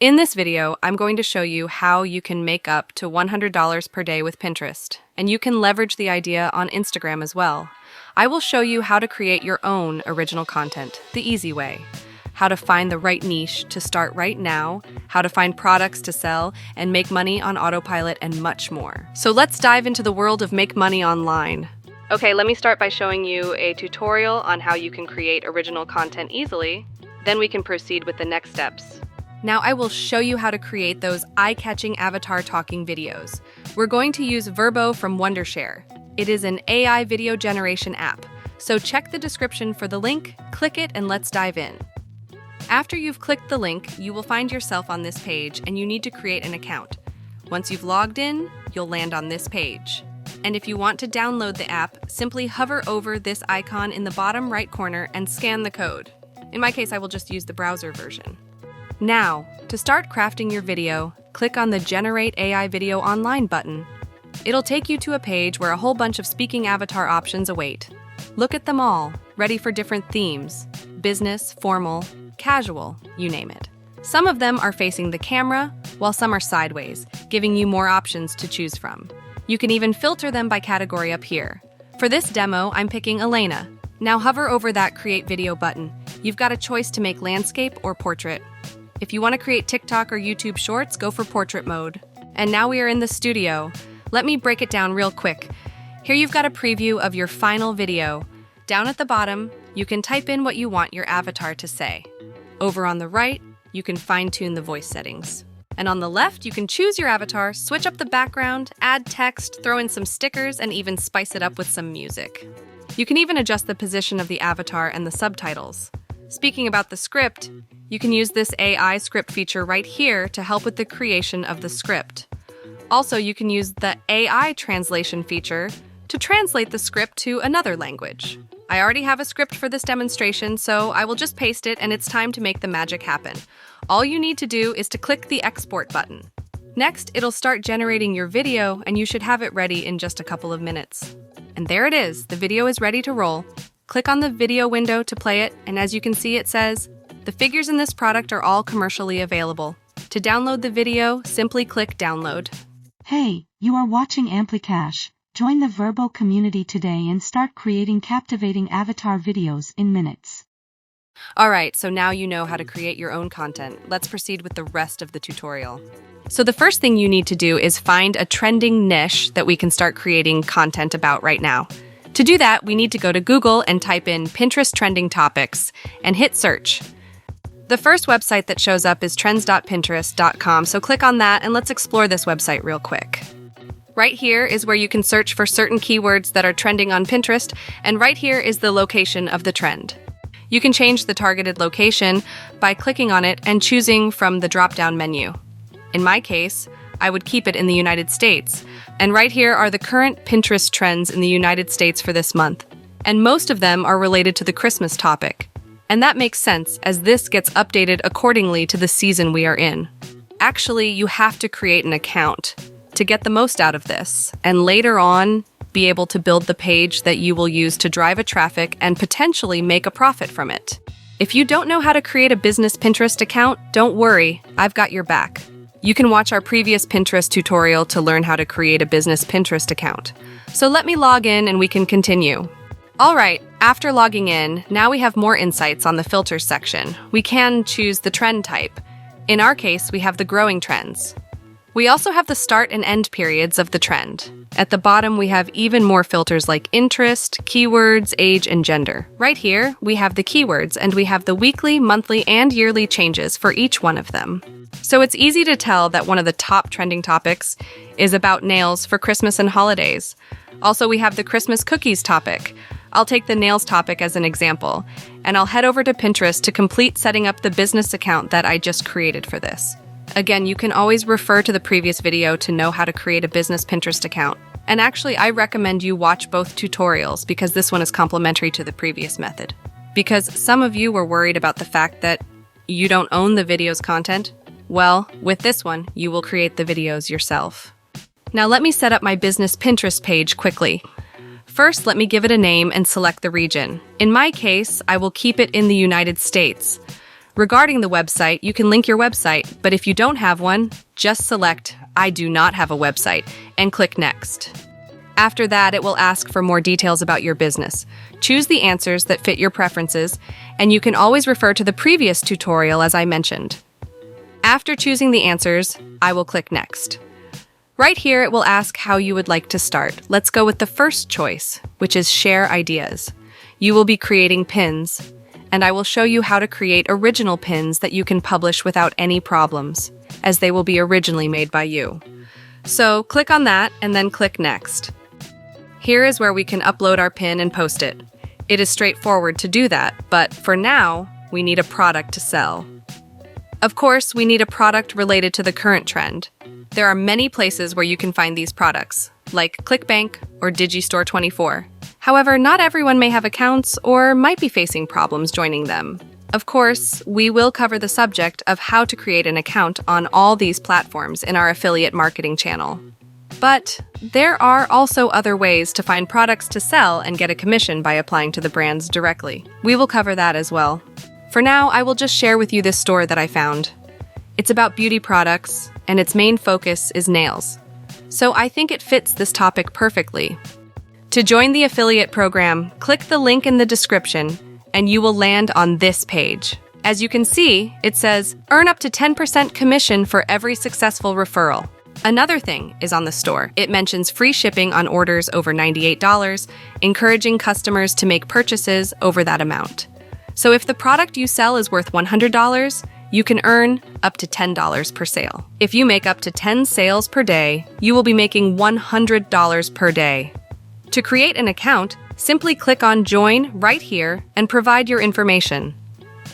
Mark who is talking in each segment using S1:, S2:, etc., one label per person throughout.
S1: In this video, I'm going to show you how you can make up to $100 per day with Pinterest, and you can leverage the idea on Instagram as well. I will show you how to create your own original content, the easy way, how to find the right niche to start right now, how to find products to sell and make money on autopilot, and much more. So let's dive into the world of make money online. Okay, let me start by showing you a tutorial on how you can create original content easily. Then we can proceed with the next steps. Now I will show you how to create those eye-catching avatar talking videos. We're going to use Verbo from Wondershare. It is an AI video generation app. So check the description for the link, click it, and let's dive in. After you've clicked the link, you will find yourself on this page and you need to create an account. Once you've logged in, you'll land on this page. And if you want to download the app, simply hover over this icon in the bottom right corner and scan the code. In my case, I will just use the browser version. Now, to start crafting your video, click on the Generate AI Video Online button. It'll take you to a page where a whole bunch of speaking avatar options await. Look at them all, ready for different themes: business, formal, casual, you name it. Some of them are facing the camera, while some are sideways, giving you more options to choose from. You can even filter them by category up here. For this demo, I'm picking Elena. Now hover over that Create Video button. You've got a choice to make landscape or portrait. If you want to create TikTok or YouTube Shorts, go for portrait mode. And now we are in the studio. Let me break it down real quick. Here you've got a preview of your final video. Down at the bottom, you can type in what you want your avatar to say. Over on the right, you can fine-tune the voice settings. And on the left, you can choose your avatar, switch up the background, add text, throw in some stickers, and even spice it up with some music. You can even adjust the position of the avatar and the subtitles. Speaking about the script, you can use this AI script feature right here to help with the creation of the script. Also, you can use the AI translation feature to translate the script to another language. I already have a script for this demonstration, so I will just paste it and it's time to make the magic happen. All you need to do is to click the export button. Next, it'll start generating your video and you should have it ready in just a couple of minutes. And there it is, the video is ready to roll. Click on the video window to play it, and as you can see, it says, "The figures in this product are all commercially available. To download the video, simply click download."
S2: Hey, you are watching Amplicash. Join the Verbo community today and start creating captivating avatar videos in minutes.
S1: Alright, so now you know how to create your own content. Let's proceed with the rest of the tutorial. So the first thing you need to do is find a trending niche that we can start creating content about right now. To do that, we need to go to Google and type in Pinterest trending topics and hit search. The first website that shows up is trends.pinterest.com, so click on that and let's explore this website real quick. Right here is where you can search for certain keywords that are trending on Pinterest, and right here is the location of the trend. You can change the targeted location by clicking on it and choosing from the drop-down menu. In my case, I would keep it in the United States. And right here are the current Pinterest trends in the United States for this month. And most of them are related to the Christmas topic. And that makes sense, as this gets updated accordingly to the season we are in. Actually, you have to create an account to get the most out of this, and later on, be able to build the page that you will use to drive a traffic and potentially make a profit from it. If you don't know how to create a business Pinterest account, don't worry, I've got your back. You can watch our previous Pinterest tutorial to learn how to create a business Pinterest account. So let me log in and we can continue. All right, after logging in, now we have more insights on the filters section. We can choose the trend type. In our case, we have the growing trends. We also have the start and end periods of the trend. At the bottom, we have even more filters like interest, keywords, age, and gender. Right here, we have the keywords, and we have the weekly, monthly, and yearly changes for each one of them. So it's easy to tell that one of the top trending topics is about nails for Christmas and holidays. Also, we have the Christmas cookies topic. I'll take the nails topic as an example, and I'll head over to Pinterest to complete setting up the business account that I just created for this. Again, you can always refer to the previous video to know how to create a business Pinterest account. And actually, I recommend you watch both tutorials because this one is complementary to the previous method. Because some of you were worried about the fact that you don't own the video's content. Well, with this one, you will create the videos yourself. Now let me set up my business Pinterest page quickly. First, let me give it a name and select the region. In my case, I will keep it in the United States. Regarding the website, you can link your website, but if you don't have one, just select I do not have a website and click Next. After that, it will ask for more details about your business. Choose the answers that fit your preferences, and you can always refer to the previous tutorial as I mentioned. After choosing the answers, I will click Next. Right here, it will ask how you would like to start. Let's go with the first choice, which is Share Ideas. You will be creating pins, and I will show you how to create original pins that you can publish without any problems, as they will be originally made by you. So click on that and then click Next. Here is where we can upload our pin and post it. It is straightforward to do that, but for now, we need a product to sell. Of course, we need a product related to the current trend. There are many places where you can find these products, like ClickBank or Digistore24. However, not everyone may have accounts or might be facing problems joining them. Of course, we will cover the subject of how to create an account on all these platforms in our affiliate marketing channel. But there are also other ways to find products to sell and get a commission by applying to the brands directly. We will cover that as well. For now, I will just share with you this store that I found. It's about beauty products, and its main focus is nails. So I think it fits this topic perfectly. To join the affiliate program, click the link in the description, and you will land on this page. As you can see, it says, earn up to 10% commission for every successful referral. Another thing is on the store. It mentions free shipping on orders over $98, encouraging customers to make purchases over that amount. So if the product you sell is worth $100, you can earn up to $10 per sale. If you make up to 10 sales per day, you will be making $100 per day. To create an account, simply click on Join right here and provide your information.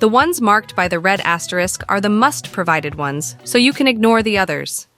S1: The ones marked by the red asterisk are the must-provided ones, so you can ignore the others.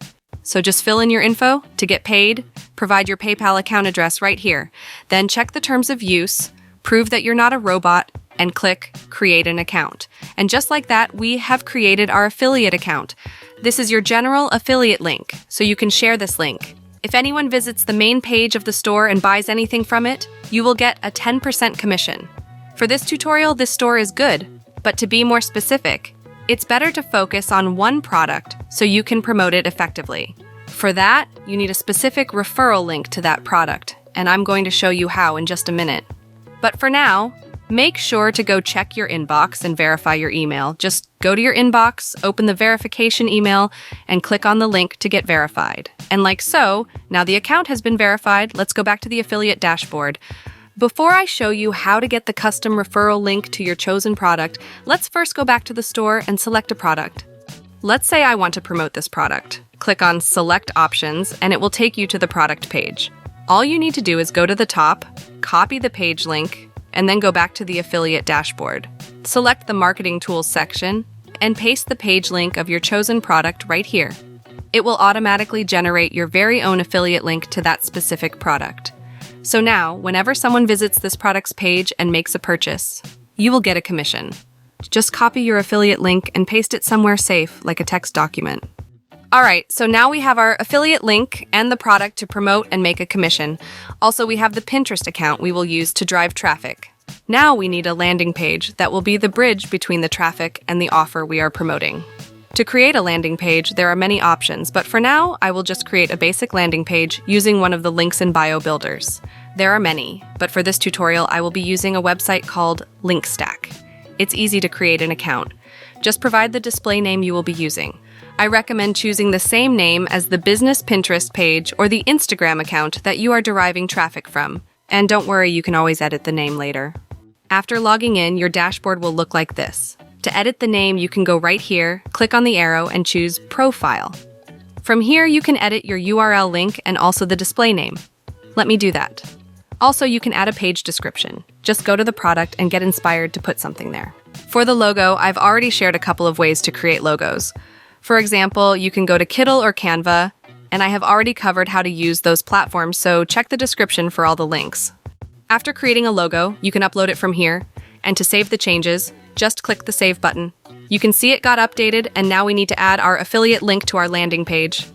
S1: So just fill in your info to get paid, provide your PayPal account address right here, then check the terms of use, prove that you're not a robot, and click Create an Account. And just like that, we have created our affiliate account. This is your general affiliate link, so you can share this link. If anyone visits the main page of the store and buys anything from it, you will get a 10% commission. For this tutorial, this store is good, but to be more specific, it's better to focus on one product so you can promote it effectively. For that, you need a specific referral link to that product, and I'm going to show you how in just a minute. But for now, make sure to go check your inbox and verify your email. Just go to your inbox, open the verification email, and click on the link to get verified. And like so, now the account has been verified, let's go back to the affiliate dashboard. Before I show you how to get the custom referral link to your chosen product, let's first go back to the store and select a product. Let's say I want to promote this product. Click on Select Options, and it will take you to the product page. All you need to do is go to the top, copy the page link, and then go back to the affiliate dashboard. Select the Marketing Tools section, and paste the page link of your chosen product right here. It will automatically generate your very own affiliate link to that specific product. So now, whenever someone visits this product's page and makes a purchase, you will get a commission. Just copy your affiliate link and paste it somewhere safe, like a text document. Alright, so now we have our affiliate link and the product to promote and make a commission. Also, we have the Pinterest account we will use to drive traffic. Now we need a landing page that will be the bridge between the traffic and the offer we are promoting. To create a landing page, there are many options, but for now, I will just create a basic landing page using one of the links in bio builders. There are many, but for this tutorial, I will be using a website called Linkstack. It's easy to create an account. Just provide the display name you will be using. I recommend choosing the same name as the business Pinterest page or the Instagram account that you are deriving traffic from. And don't worry, you can always edit the name later. After logging in, your dashboard will look like this. To edit the name, you can go right here, click on the arrow, and choose Profile. From here, you can edit your URL link and also the display name. Let me do that. Also, you can add a page description. Just go to the product and get inspired to put something there. For the logo, I've already shared a couple of ways to create logos. For example, you can go to Kittl or Canva, and I have already covered how to use those platforms, so check the description for all the links. After creating a logo, you can upload it from here, and to save the changes, just click the Save button. You can see it got updated, and now we need to add our affiliate link to our landing page.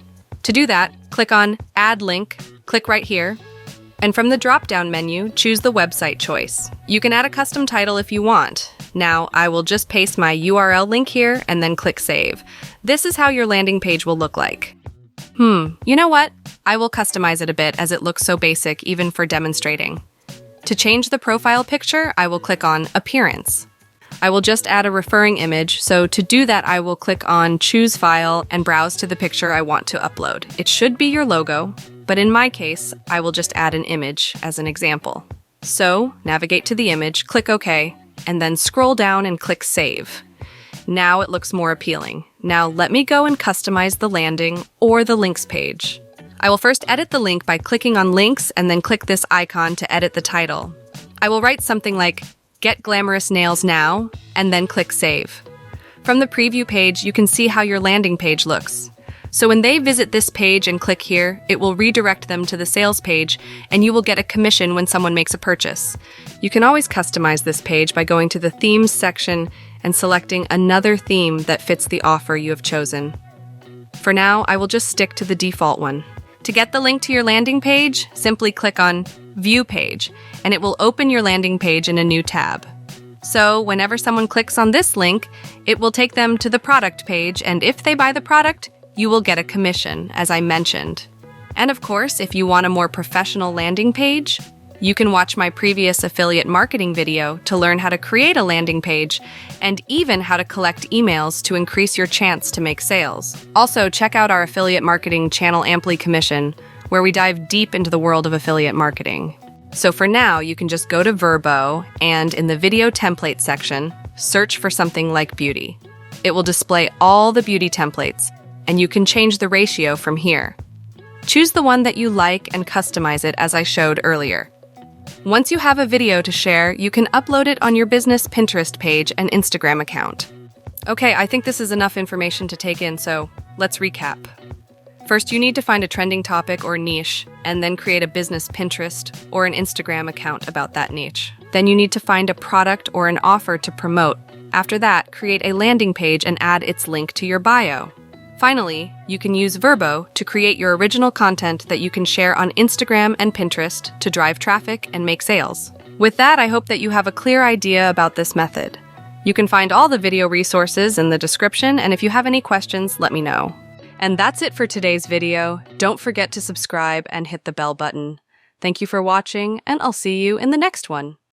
S1: To do that, click on Add Link, click right here, and from the drop-down menu, choose the website choice. You can add a custom title if you want. Now, I will just paste my URL link here and then click Save. This is how your landing page will look like. You know what? I will customize it a bit as it looks so basic even for demonstrating. To change the profile picture, I will click on Appearance. I will just add a referring image, so to do that I will click on Choose File and browse to the picture I want to upload. It should be your logo, but in my case, I will just add an image as an example. So, navigate to the image, click OK, and then scroll down and click Save. Now it looks more appealing. Now let me go and customize the landing or the links page. I will first edit the link by clicking on Links and then click this icon to edit the title. I will write something like, Get Glamorous Nails Now, and then click Save. From the preview page, you can see how your landing page looks. So when they visit this page and click here, it will redirect them to the sales page, and you will get a commission when someone makes a purchase. You can always customize this page by going to the Themes section and selecting another theme that fits the offer you have chosen. For now, I will just stick to the default one. To get the link to your landing page, simply click on View Page, and it will open your landing page in a new tab. So whenever someone clicks on this link, it will take them to the product page, and if they buy the product, you will get a commission, as I mentioned. And of course, if you want a more professional landing page, you can watch my previous affiliate marketing video to learn how to create a landing page and even how to collect emails to increase your chance to make sales. Also, check out our affiliate marketing channel Amply Commission, where we dive deep into the world of affiliate marketing. So for now, you can just go to Vrbo and in the video template section, search for something like beauty. It will display all the beauty templates, and you can change the ratio from here. Choose the one that you like and customize it as I showed earlier. Once you have a video to share, you can upload it on your business Pinterest page and Instagram account. Okay, I think this is enough information to take in, so let's recap. First, you need to find a trending topic or niche, and then create a business Pinterest or an Instagram account about that niche. Then you need to find a product or an offer to promote. After that, create a landing page and add its link to your bio. Finally, you can use Vrbo to create your original content that you can share on Instagram and Pinterest to drive traffic and make sales. With that, I hope that you have a clear idea about this method. You can find all the video resources in the description, and if you have any questions, let me know. And that's it for today's video. Don't forget to subscribe and hit the bell button. Thank you for watching, and I'll see you in the next one.